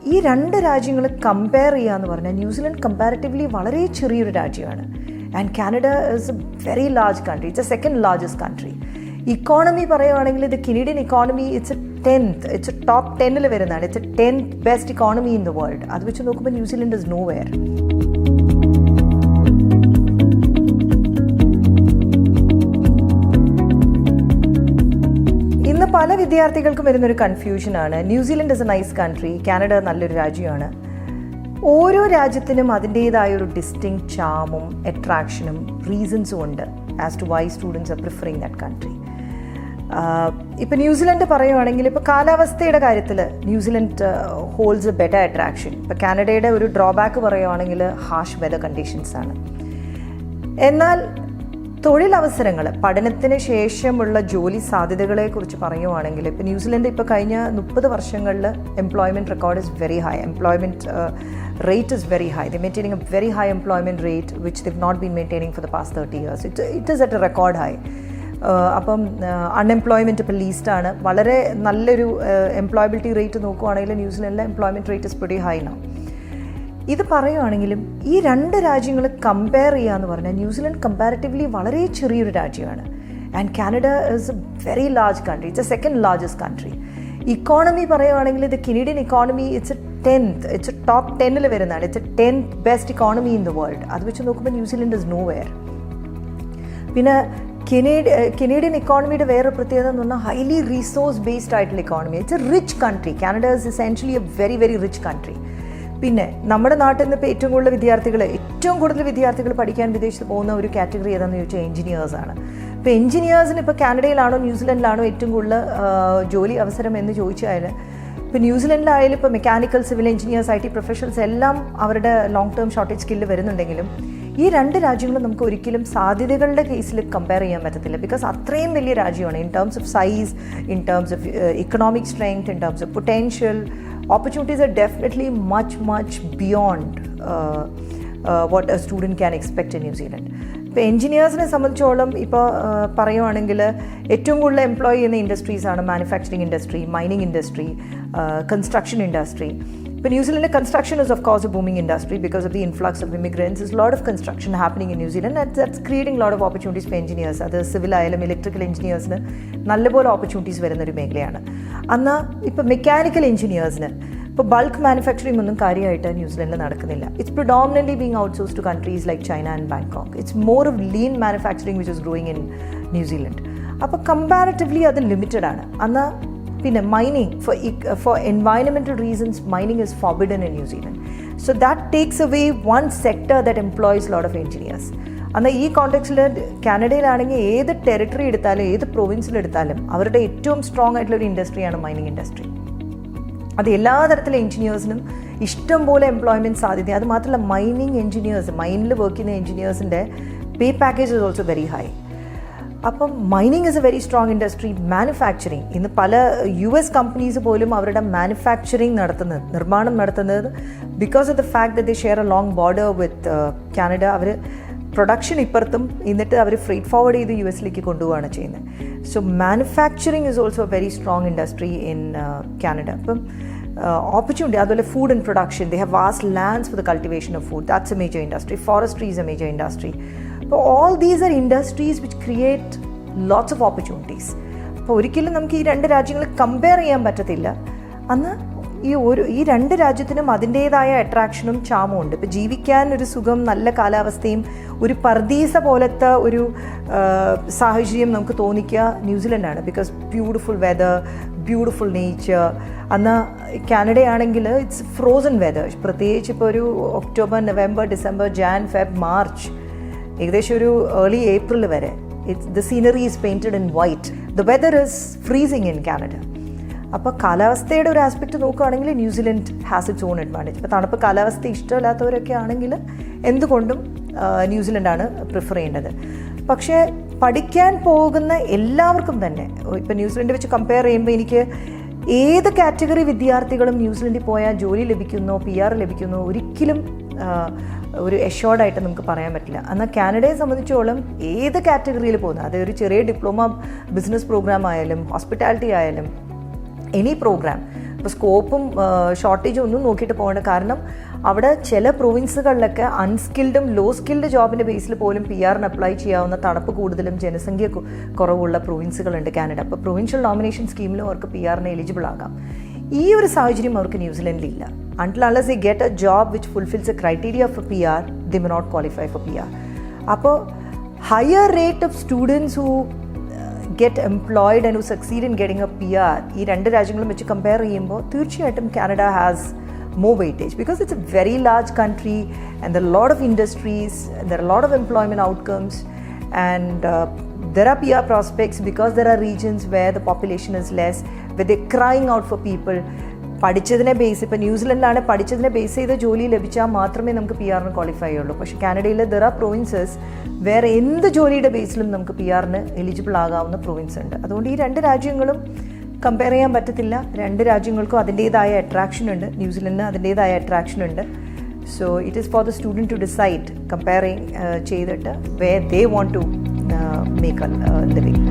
ഈ രണ്ട് രാജ്യങ്ങൾ കമ്പയർ ചെയ്യാന്ന് പറഞ്ഞാൽ ന്യൂസിലൻഡ് കമ്പാരിറ്റീവ്ലി വളരെ ചെറിയൊരു രാജ്യമാണ്. And Canada is a very large country. It's A second largest country. Economy പറയുവാണെങ്കിൽ ഇത് Canadian economy it's A top 10 വരുന്നതാണ്. It's A 10th best economy in the world. അത് വെച്ച് നോക്കുമ്പോൾ ന്യൂസിലൻഡ് ഇസ് നോ വെയർ. ഇന്ന് പല വിദ്യാർത്ഥികൾക്കും വരുന്നൊരു കൺഫ്യൂഷനാണ്. New Zealand is a nice country, Canada നല്ലൊരു രാജ്യമാണ്. ഓരോ രാജ്യത്തിനും അതിൻ്റേതായ ഒരു ഡിസ്റ്റിങ് ചാമും അട്രാക്ഷനും റീസൺസും ഉണ്ട് as to why students are preferring that country. ഇപ്പോൾ ന്യൂസിലൻഡ് പറയുവാണെങ്കിൽ ഇപ്പോൾ കാലാവസ്ഥയുടെ കാര്യത്തിൽ New Zealand holds a better attraction. ഇപ്പോൾ കാനഡയുടെ ഒരു ഡ്രോബാക്ക് പറയുവാണെങ്കിൽ ഹാഷ് വെതർ കണ്ടീഷൻസ് ആണ്. എന്നാൽ തൊഴിലവസരങ്ങൾ, പഠനത്തിന് ശേഷമുള്ള ജോലി സാധ്യതകളെക്കുറിച്ച് പറയുവാണെങ്കിൽ ഇപ്പോൾ ന്യൂസിലൻഡ് ഇപ്പോൾ കഴിഞ്ഞ 30 വർഷങ്ങളിൽ employment record is very high. Employment rate is very high. They're maintaining a very high employment rate which they've not been maintaining for the past 30 years. It is at a record high. അപ്പം unemployment ഇപ്പോൾ ലീസ്റ്റാണ്. വളരെ നല്ലൊരു employability rate നോക്കുവാണെങ്കിൽ ന്യൂസിലൻഡിലെ employment rate is pretty high now. ഇത് പറയുവാണെങ്കിലും ഈ രണ്ട് രാജ്യങ്ങൾ കമ്പയർ ചെയ്യാന്ന് പറഞ്ഞാൽ ന്യൂസിലൻഡ് കമ്പാരിറ്റീവ്ലി വളരെ ചെറിയൊരു രാജ്യമാണ്. And Canada is a very large country. It's A second largest country. Economy പറയുവാണെങ്കിൽ ഇത് Canadian economy it's A top 10 വരുന്നതാണ്. It's A 10th best economy in the world. അത് വെച്ച് നോക്കുമ്പോൾ ന്യൂസിലൻഡ് ഇസ് നോ വെയർ. പിന്നെ കനേഡിയൻ ഇക്കോണമിയുടെ വേറെ പ്രത്യേകത എന്ന് പറഞ്ഞാൽ ഹൈലി റിസോഴ്സ് ബേസ്ഡ് ആയിട്ടുള്ള economy. It's A rich country. Canada is essentially A very very rich country. പിന്നെ നമ്മുടെ നാട്ടിൽ നിന്ന് ഇപ്പോൾ ഏറ്റവും കൂടുതൽ വിദ്യാർത്ഥികൾ പഠിക്കാൻ വിദേശത്ത് പോകുന്ന ഒരു കാറ്റഗറി ഏതാണെന്ന് ചോദിച്ചാൽ എഞ്ചിനീയേഴ്സാണ്. ഇപ്പോൾ എഞ്ചിനീയേഴ്സിന് ഇപ്പോൾ കാനഡയിലാണോ ന്യൂസിലൻഡിലാണോ ഏറ്റവും കൂടുതൽ ജോലി അവസരം എന്ന് ചോദിച്ചാൽ ഇപ്പോൾ ന്യൂസിലൻഡിലായാലും ഇപ്പോൾ mechanical, civil engineers, IT professionals എല്ലാം അവരുടെ ലോങ് ടേം ഷോർട്ടേജ് സ്കില്ല് വരുന്നുണ്ടെങ്കിലും ഈ രണ്ട് രാജ്യങ്ങളും നമുക്ക് ഒരിക്കലും സാധ്യതകളുടെ കേസിൽ കമ്പയർ ചെയ്യാൻ പറ്റത്തില്ല. ബിക്കോസ് അത്രയും വലിയ രാജ്യമാണ് in terms of size, in terms of economic strength, in terms of potential. Opportunities are definitely much beyond what a student can expect in New Zealand. ഇപ്പോൾ എഞ്ചിനീയേഴ്സിനെ സംബന്ധിച്ചോളം ഇപ്പോൾ പറയുവാണെങ്കിൽ ഏറ്റവും കൂടുതൽ എംപ്ലോയ് ചെയ്യുന്ന ഇൻഡസ്ട്രീസാണ് manufacturing industry, mining industry, construction industry. ഇപ്പോൾ ന്യൂസിലൻഡിലെ construction is of course a booming industry because of the influx of immigrants. There's a lot of construction happening in New Zealand. That's creating a lot of opportunities for engineers. അത് civil ആയാലും electrical എഞ്ചിനീയേഴ്സിന് നല്ലപോലെ opportunities വരുന്നൊരു മേഖലയാണ്. എന്നാൽ ഇപ്പോൾ mechanical എഞ്ചിനീയേഴ്സിന് ഇപ്പോൾ bulk manufacturing ഒന്നും കാര്യമായിട്ട് ന്യൂസിലൻഡിൽ നടക്കുന്നില്ല. It's predominantly being outsource to countries like China and Bangkok. It's more of lean manufacturing which is growing in New Zealand. അപ്പോൾ കമ്പാരിറ്റീവ്ലി അത് ലിമിറ്റഡ് ആണ്. എന്നാൽ പിന്നെ mining for environmental reasons mining is forbidden in New Zealand. So that takes away one sector that employs lot of engineers. എന്നാൽ ഈ കോണ്ടെക്സ്റ്റിൽ കാനഡയിലാണെങ്കിൽ ഏത് territory എടുത്താലും ഏത് പ്രൊവിൻസിലെടുത്താലും അവരുടെ ഏറ്റവും സ്ട്രോങ് ആയിട്ടുള്ള ഒരു ഇൻഡസ്ട്രിയാണ് മൈനിങ് ഇൻഡസ്ട്രി. അത് എല്ലാ തരത്തിലെ എഞ്ചിനീയേഴ്സിനും ഇഷ്ടം പോലെ എംപ്ലോയ്മെൻറ്റ് സാധ്യത. അത് മാത്രമല്ല മൈനിങ് എഞ്ചിനീയേഴ്സ്, മൈനിൽ വർക്ക് ചെയ്യുന്ന എഞ്ചിനീയേഴ്സിൻ്റെ pay package is also very high. അപ്പം mining is a very strong industry. Manufacturing ഇന്ന് പല US കമ്പനീസ് പോലും അവരുടെ മാനുഫാക്ചറിങ് നിർമ്മാണം നടത്തുന്നത് because of the fact that they share a long border with Canada. അവർ പ്രൊഡക്ഷൻ ഇപ്പുറത്തും എന്നിട്ട് അവർ ഫ്രൈറ്റ് ഫോർവേഡ് ചെയ്ത് US കൊണ്ടുപോവുകയാണ് ചെയ്യുന്നത്. So manufacturing is also a very strong industry in Canada. അപ്പം ഓപ്പർച്യൂണിറ്റി, അതുപോലെ food and production, they have vast lands for the cultivation of food. That's a major industry. Forestry is a major industry. അപ്പോൾ all these are industries which create lots of opportunities. അപ്പോൾ ഒരിക്കലും നമുക്ക് ഈ രണ്ട് രാജ്യങ്ങൾ compare ചെയ്യാൻ പറ്റത്തില്ല. അന്ന് ഈ രണ്ട് രാജ്യത്തിനും അതിൻ്റേതായ അട്രാക്ഷനും ചാമും ഉണ്ട്. ഇപ്പോൾ ജീവിക്കാൻ ഒരു സുഖം, നല്ല കാലാവസ്ഥയും ഒരു പർദീസ പോലത്തെ ഒരു സാഹചര്യം നമുക്ക് തോന്നിക്കുക ന്യൂസിലൻഡാണ്. Because beautiful weather, beautiful nature. എന്നാൽ കാനഡയാണെങ്കിൽ ഇറ്റ്സ് ഫ്രോസൺ വെതർ. പ്രത്യേകിച്ച് ഇപ്പോൾ ഒരു October, November, December, Jan, Feb, March, ഏകദേശം ഒരു ഏർലി ഏപ്രിൽ വരെ the scenery is painted in white. The weather is freezing in Canada. അപ്പോൾ കാലാവസ്ഥയുടെ ഒരു ആസ്പെക്റ്റ് നോക്കുകയാണെങ്കിൽ New Zealand has it's on advantage. ഇപ്പോൾ തണുപ്പ് കാലാവസ്ഥ ഇഷ്ടമില്ലാത്തവരൊക്കെ ആണെങ്കിൽ എന്തുകൊണ്ടും ന്യൂസിലൻഡാണ് പ്രിഫർ ചെയ്യേണ്ടത്. പക്ഷേ പഠിക്കാൻ പോകുന്ന എല്ലാവർക്കും തന്നെ ഇപ്പോൾ ന്യൂസിലൻഡ് വെച്ച് കമ്പയർ ചെയ്യുമ്പോൾ എനിക്ക് ഏത് കാറ്റഗറി വിദ്യാർത്ഥികളും ന്യൂസിലൻഡിൽ പോയാൽ ജോലി ലഭിക്കുന്നോ PR ലഭിക്കുന്നോ ഒരിക്കലും ഒരു എഷ്യോർഡായിട്ട് നമുക്ക് പറയാൻ പറ്റില്ല. എന്നാൽ കാനഡയെ സംബന്ധിച്ചോളം ഏത് കാറ്റഗറിയിൽ പോകുന്നത്, അത് ഒരു ചെറിയ ഡിപ്ലോമ ബിസിനസ് പ്രോഗ്രാം ആയാലും ഹോസ്പിറ്റാലിറ്റി ആയാലും എനി പ്രോഗ്രാം അപ്പോൾ സ്കോപ്പും ഷോർട്ടേജും ഒന്നും നോക്കിയിട്ട് പോകേണ്ട. കാരണം അവിടെ ചില പ്രൊവിൻസുകളിലൊക്കെ അൺസ്കിൽഡും ലോ സ്കിൽഡ് ജോബിൻ്റെ ബേസിൽ പോലും PR അപ്ലൈ ചെയ്യാവുന്ന തണുപ്പ് കൂടുതലും ജനസംഖ്യ കുറവുള്ള പ്രൊവിൻസുകളുണ്ട് കാനഡ. അപ്പോൾ പ്രൊവിൻഷ്യൽ നോമിനേഷൻ സ്കീമിലും അവർക്ക് PR എലിജിബിൾ ആകാം. ഈ ഒരു സാഹചര്യം അവർക്ക് ന്യൂസിലൻഡിലില്ല. Until unless they get a job which fulfills the criteria for PR, they may not qualify for PR. അപ്പോൾ higher rate of students who get employed and who succeed in getting a PR, ഈ രണ്ട് രാജ്യങ്ങളും വെച്ച് compare ചെയ്യുമ്പോൾ തീർച്ചയായിട്ടും Canada has more weightage because it's a very large country and there are a lot of industries and there are a lot of employment outcomes and there are PR prospects because there are regions where the population is less, where they're crying out for people. പഠിച്ചതിനെ base ഇപ്പോൾ ന്യൂസിലൻഡിലാണ് പഠിച്ചതിനെ base ചെയ്ത ജോലി ലഭിച്ചാൽ മാത്രമേ നമുക്ക് PR qualify ചെയ്യുള്ളൂ. പക്ഷേ കാനഡയിൽ ദർ ആർ പ്രൊവിൻസസ് വേറെ എന്ത് ജോലിയുടെ ബേസിലും നമുക്ക് PR എലിജിബിൾ ആകാവുന്ന പ്രൊവിൻസ് ഉണ്ട്. അതുകൊണ്ട് ഈ രണ്ട് രാജ്യങ്ങളും കമ്പയർ ചെയ്യാൻ പറ്റത്തില്ല. രണ്ട് രാജ്യങ്ങൾക്കും അതിൻ്റേതായ അട്രാക്ഷൻ ഉണ്ട്. ന്യൂസിലൻഡിന് അതിൻ്റേതായ അട്രാക്ഷൻ ഉണ്ട്. So it is for the student to decide comparing ചെയ്തിട്ട് where they want to make a living.